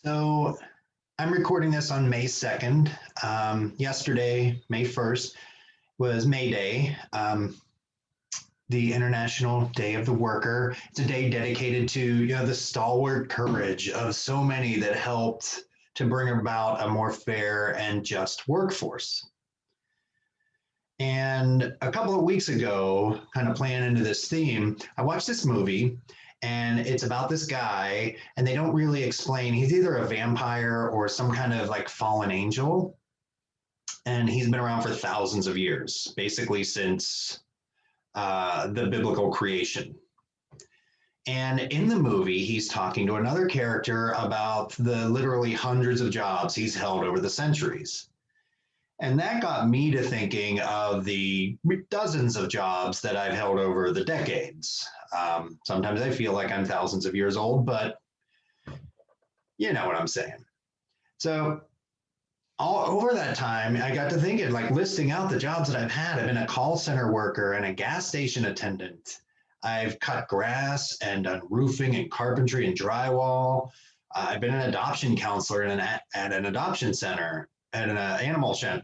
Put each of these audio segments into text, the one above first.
So I'm recording this on May 2nd. Yesterday, May 1st, was May Day, the International Day of the Worker. It's a day dedicated to the stalwart courage of so many that helped to bring about a more fair and just workforce. And a couple of weeks ago, kind of playing into this theme, I watched this movie and it's about this guy, and they don't really explain. He's either a vampire or some kind of like fallen angel. And he's been around for thousands of years, basically since the biblical creation. And in the movie, he's talking to another character about the literally hundreds of jobs he's held over the centuries. And that got me to thinking of the dozens of jobs that I've held over the decades. Sometimes I feel like I'm thousands of years old, but you know what I'm saying. So all over that time, I got to thinking, like listing out the jobs that I've had. I've been a call center worker and a gas station attendant. I've cut grass and done roofing and carpentry and drywall. I've been an adoption counselor at an adoption center, at an animal shelter.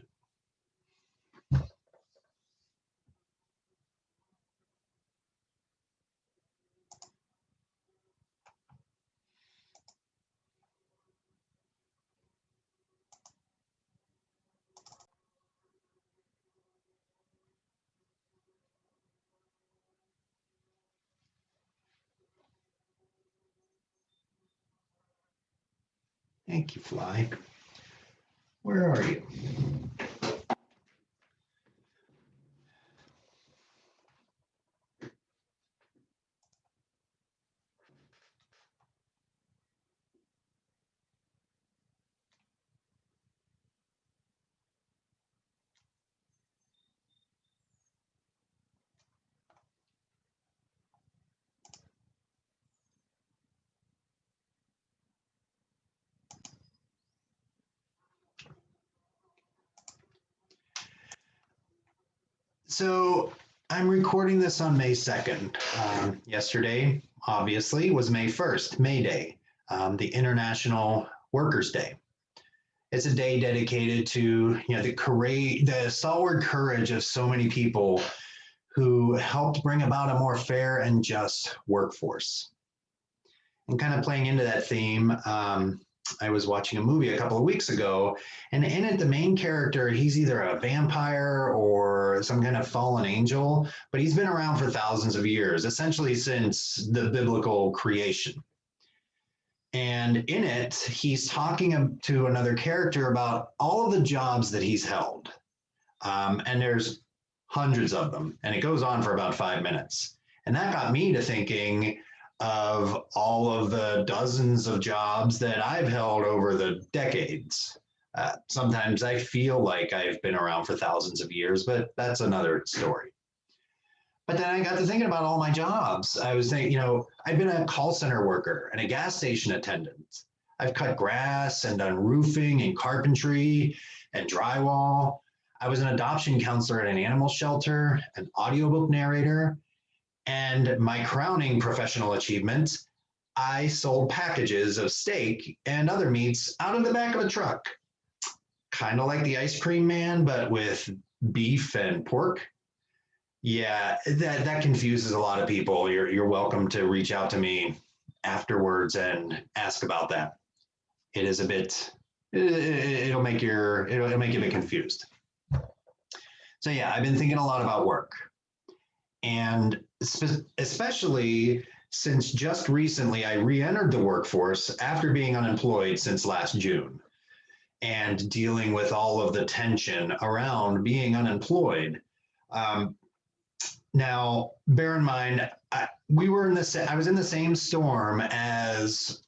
Thank you, Fly. Where are you? So I'm recording this on May 2nd. Yesterday, obviously, was May 1st, May Day, the International Workers' Day. It's a day dedicated to the stalwart courage of so many people who helped bring about a more fair and just workforce. And kind of playing into that theme, I was watching a movie a couple of weeks ago, and in it, the main character, he's either a vampire or some kind of fallen angel, but he's been around for thousands of years, essentially since the biblical creation. And in it, he's talking to another character about all of the jobs that he's held. And there's hundreds of them, and it goes on for about 5 minutes. And that got me to thinking of all of the dozens of jobs that I've held over the decades. Sometimes I feel like I've been around for thousands of years, but that's another story. But then I got to thinking about all my jobs. I was thinking, I've been a call center worker and a gas station attendant. I've cut grass and done roofing and carpentry and drywall. I was an adoption counselor at an animal shelter, an audiobook narrator, and my crowning professional achievement, I sold packages of steak and other meats out of the back of a truck. Kind of like the ice cream man, but with beef and pork. Yeah, that confuses a lot of people. You're welcome to reach out to me afterwards and ask about that. It is a bit, it'll make you a bit confused. So yeah, I've been thinking a lot about work. And especially since just recently I re-entered the workforce after being unemployed since last June and dealing with all of the tension around being unemployed. Now, bear in mind, I was in the same storm as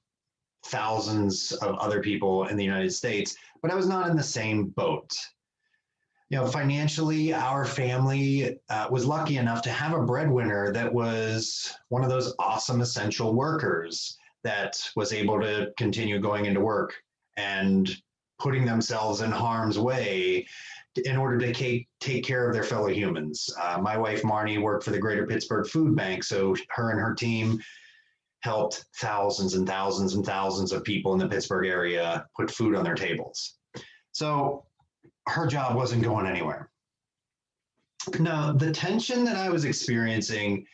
thousands of other people in the United States, but I was not in the same boat. Financially, our family was lucky enough to have a breadwinner that was one of those awesome essential workers that was able to continue going into work and putting themselves in harm's way in order to take care of their fellow humans. My wife, Marnie, worked for the Greater Pittsburgh Food Bank, so her and her team helped thousands and thousands and thousands of people in the Pittsburgh area put food on their tables. So her job wasn't going anywhere. Now, the tension that I was experiencing,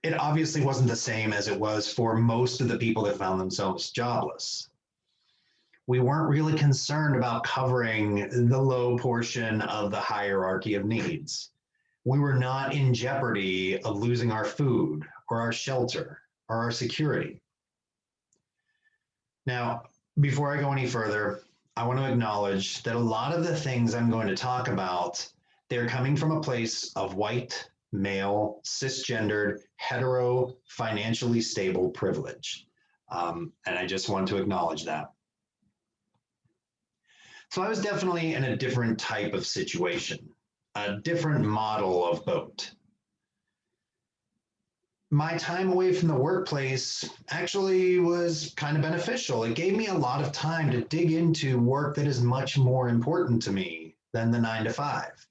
it obviously wasn't the same as it was for most of the people that found themselves jobless. We weren't really concerned about covering the low portion of the hierarchy of needs. We were not in jeopardy of losing our food or our shelter or our security. Now, before I go any further, I want to acknowledge that a lot of the things I'm going to talk about, they're coming from a place of white, male, cisgendered, hetero, financially stable privilege. And I just want to acknowledge that. So I was definitely in a different type of situation, a different model of boat. My time away from the workplace actually was kind of beneficial. It gave me a lot of time to dig into work that is much more important to me than the 9 to 5.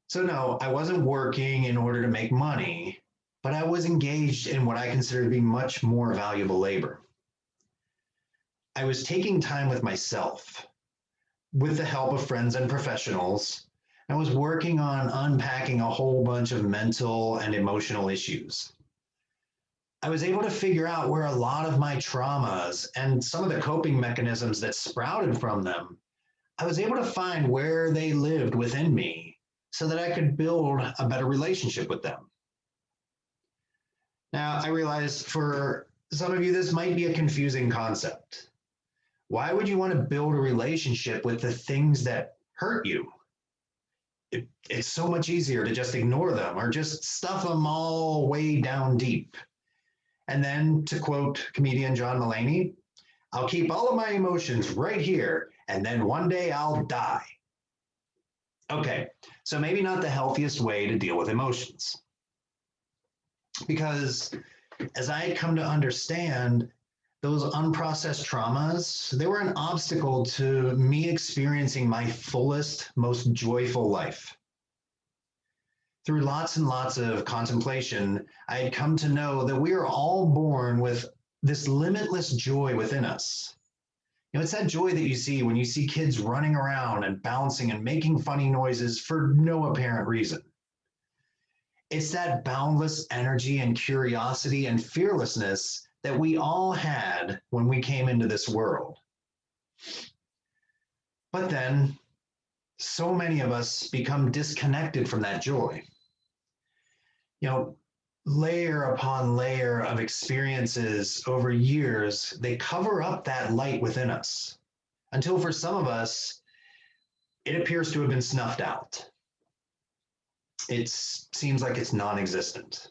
So no, I wasn't working in order to make money, but I was engaged in what I consider to be much more valuable labor. I was taking time with myself, with the help of friends and professionals. I was working on unpacking a whole bunch of mental and emotional issues. I was able to figure out where a lot of my traumas and some of the coping mechanisms that sprouted from them, I was able to find where they lived within me so that I could build a better relationship with them. Now, I realize for some of you, this might be a confusing concept. Why would you want to build a relationship with the things that hurt you? It's so much easier to just ignore them or just stuff them all way down deep. And then, to quote comedian John Mulaney, I'll keep all of my emotions right here, and then one day I'll die. Okay, so maybe not the healthiest way to deal with emotions. Because as I had come to understand, those unprocessed traumas, they were an obstacle to me experiencing my fullest, most joyful life. Through lots and lots of contemplation, I had come to know that we are all born with this limitless joy within us. You know, it's that joy that you see when you see kids running around and bouncing and making funny noises for no apparent reason. It's that boundless energy and curiosity and fearlessness that we all had when we came into this world. But then, so many of us become disconnected from that joy. You know, layer upon layer of experiences over years, they cover up that light within us until for some of us, it appears to have been snuffed out. It seems like it's non-existent.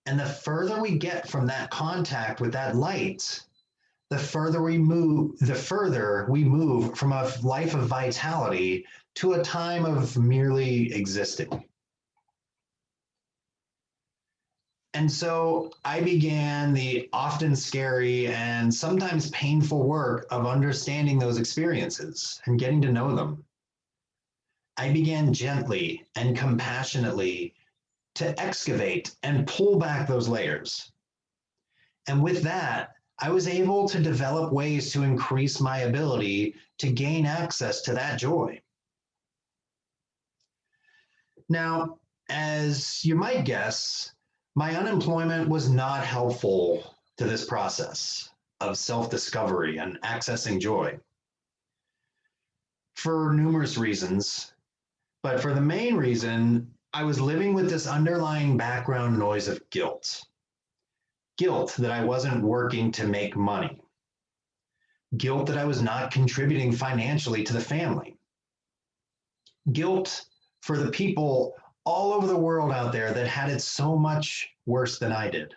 And the further we get from that contact with that light, the further we move from a life of vitality to a time of merely existing. And so I began the often scary and sometimes painful work of understanding those experiences and getting to know them. I began gently and compassionately to excavate and pull back those layers. And with that, I was able to develop ways to increase my ability to gain access to that joy. Now, as you might guess, my unemployment was not helpful to this process of self-discovery and accessing joy for numerous reasons. But for the main reason, I was living with this underlying background noise of guilt. Guilt that I wasn't working to make money. Guilt that I was not contributing financially to the family. Guilt for the people all over the world out there that had it so much worse than I did.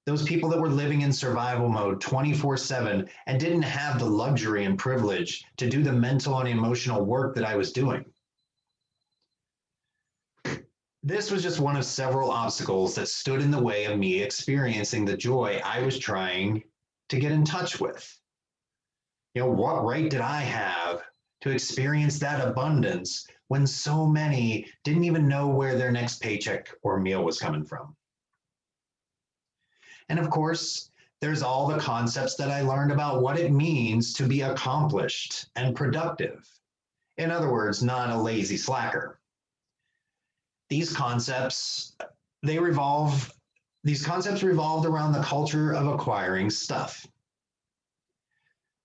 Those people that were living in survival mode 24/7 and didn't have the luxury and privilege to do the mental and emotional work that I was doing. This was just one of several obstacles that stood in the way of me experiencing the joy I was trying to get in touch with. You know, what right did I have to experience that abundance when so many didn't even know where their next paycheck or meal was coming from? And of course, there's all the concepts that I learned about what it means to be accomplished and productive. In other words, not a lazy slacker. These concepts, they revolve, these concepts revolved around the culture of acquiring stuff.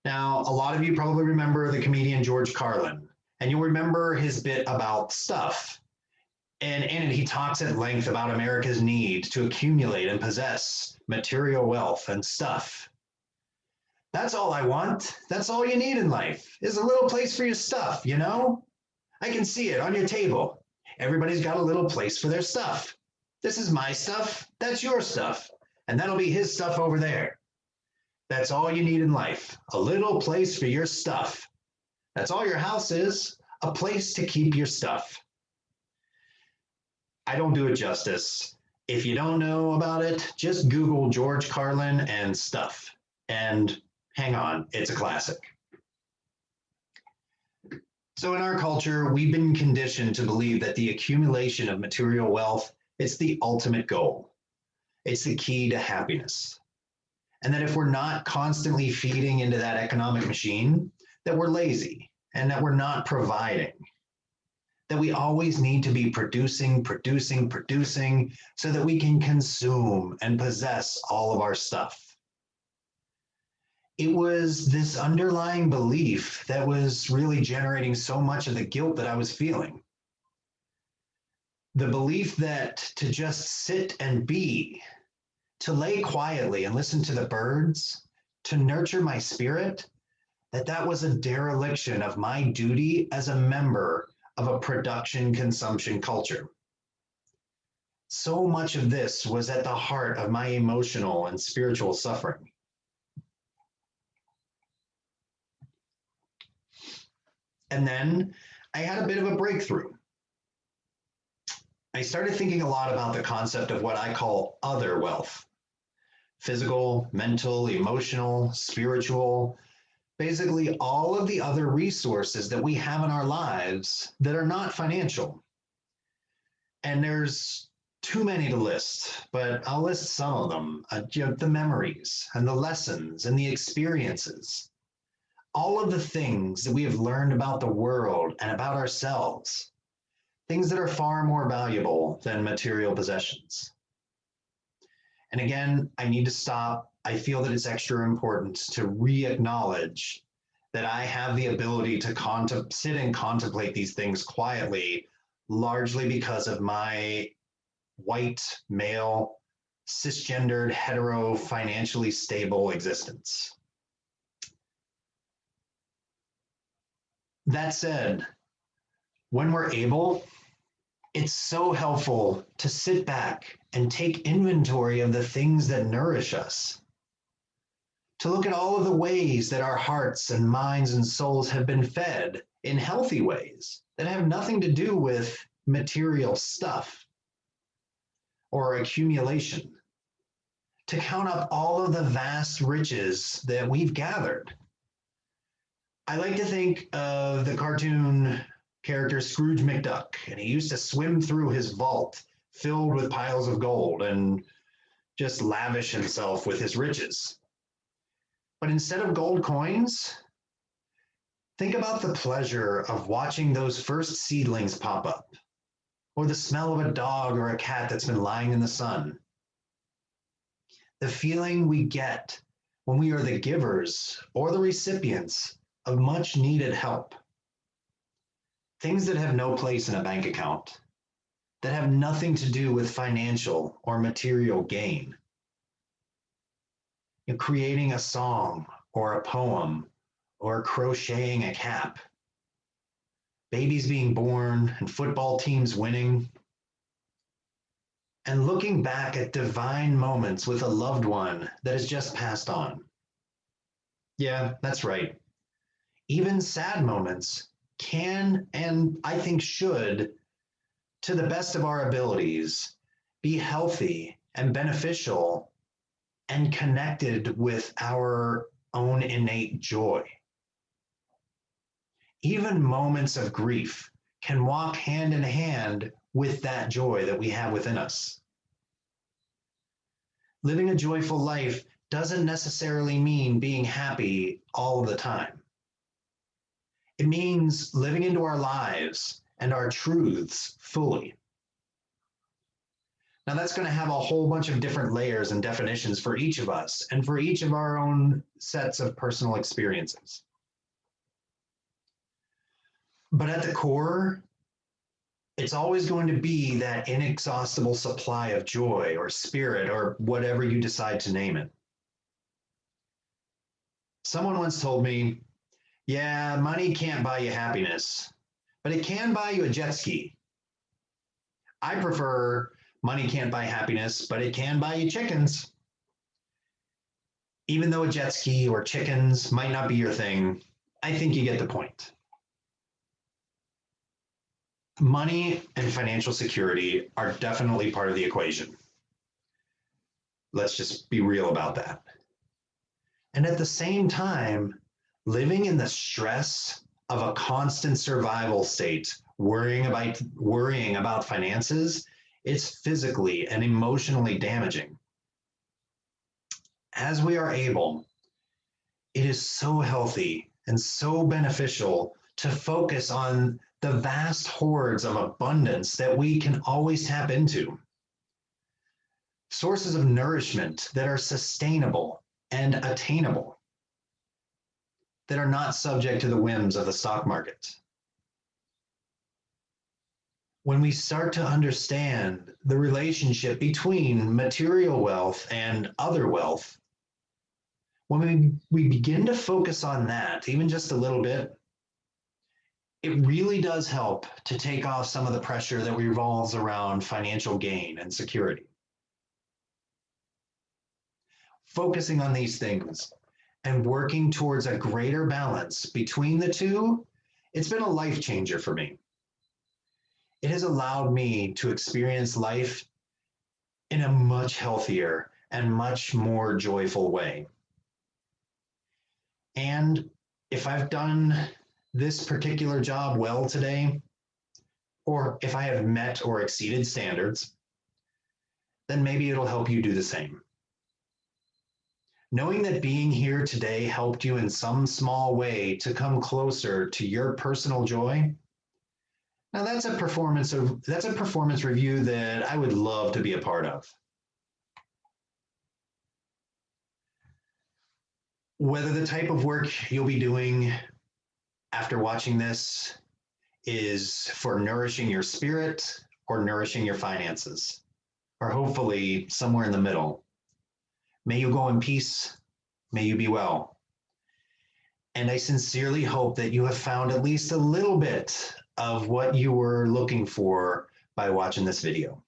Now, a lot of you probably remember the comedian George Carlin, and you'll remember his bit about stuff. And in it, he talks at length about America's need to accumulate and possess material wealth and stuff. That's all I want. That's all you need in life is a little place for your stuff, you know? I can see it on your table. Everybody's got a little place for their stuff. This is my stuff. That's your stuff. And that'll be his stuff over there. That's all you need in life. A little place for your stuff. That's all your house is. A place to keep your stuff. I don't do it justice. If you don't know about it, just Google George Carlin and stuff. And hang on, it's a classic. So in our culture, we've been conditioned to believe that the accumulation of material wealth is the ultimate goal. It's the key to happiness. And that if we're not constantly feeding into that economic machine, that we're lazy and that we're not providing. That we always need to be producing so that we can consume and possess all of our stuff. It was this underlying belief that was really generating so much of the guilt that I was feeling. The belief that to just sit and be, to lay quietly and listen to the birds, to nurture my spirit, that was a dereliction of my duty as a member of a production consumption culture. So much of this was at the heart of my emotional and spiritual suffering. And then I had a bit of a breakthrough. I started thinking a lot about the concept of what I call other wealth. Physical, mental, emotional, spiritual, basically all of the other resources that we have in our lives that are not financial. And there's too many to list, but I'll list some of them. The memories and the lessons and the experiences. All of the things that we have learned about the world and about ourselves. Things that are far more valuable than material possessions. And again, I need to stop. I feel that it's extra important to re-acknowledge that I have the ability to sit and contemplate these things quietly, largely because of my white, male, cisgendered, hetero, financially stable existence. That said, when we're able, it's so helpful to sit back and take inventory of the things that nourish us. To look at all of the ways that our hearts and minds and souls have been fed in healthy ways that have nothing to do with material stuff or accumulation. To count up all of the vast riches that we've gathered. I like to think of the cartoon character Scrooge McDuck, and he used to swim through his vault filled with piles of gold and just lavish himself with his riches. But instead of gold coins, think about the pleasure of watching those first seedlings pop up, or the smell of a dog or a cat that's been lying in the sun. The feeling we get when we are the givers or the recipients of much needed help. Things that have no place in a bank account, that have nothing to do with financial or material gain. You're creating a song or a poem or crocheting a cap. Babies being born and football teams winning. And looking back at divine moments with a loved one that has just passed on. Yeah, that's right. Even sad moments can, and I think should, to the best of our abilities, be healthy and beneficial and connected with our own innate joy. Even moments of grief can walk hand in hand with that joy that we have within us. Living a joyful life doesn't necessarily mean being happy all of the time. It means living into our lives and our truths fully. Now, that's going to have a whole bunch of different layers and definitions for each of us and for each of our own sets of personal experiences. But at the core, it's always going to be that inexhaustible supply of joy or spirit or whatever you decide to name it. Someone once told me, yeah, money can't buy you happiness, but it can buy you a jet ski. I prefer money can't buy happiness, but it can buy you chickens. Even though a jet ski or chickens might not be your thing, I think you get the point. Money and financial security are definitely part of the equation. Let's just be real about that. And at the same time, living in the stress of a constant survival state, worrying about finances, it's physically and emotionally damaging. As we are able, it is so healthy and so beneficial to focus on the vast hordes of abundance that we can always tap into. Sources of nourishment that are sustainable and attainable, that are not subject to the whims of the stock market. When we start to understand the relationship between material wealth and other wealth, when we begin to focus on that, even just a little bit, it really does help to take off some of the pressure that revolves around financial gain and security. Focusing on these things and working towards a greater balance between the two, it's been a life changer for me. It has allowed me to experience life in a much healthier and much more joyful way. And if I've done this particular job well today, or if I have met or exceeded standards, then maybe it'll help you do the same. Knowing that being here today helped you in some small way to come closer to your personal joy, now that's a performance review that I would love to be a part of. Whether the type of work you'll be doing after watching this is for nourishing your spirit or nourishing your finances, or hopefully somewhere in the middle. May you go in peace. May you be well. And I sincerely hope that you have found at least a little bit of what you were looking for by watching this video.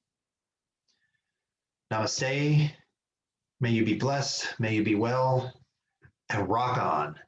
Namaste. May you be blessed. May you be well. And rock on.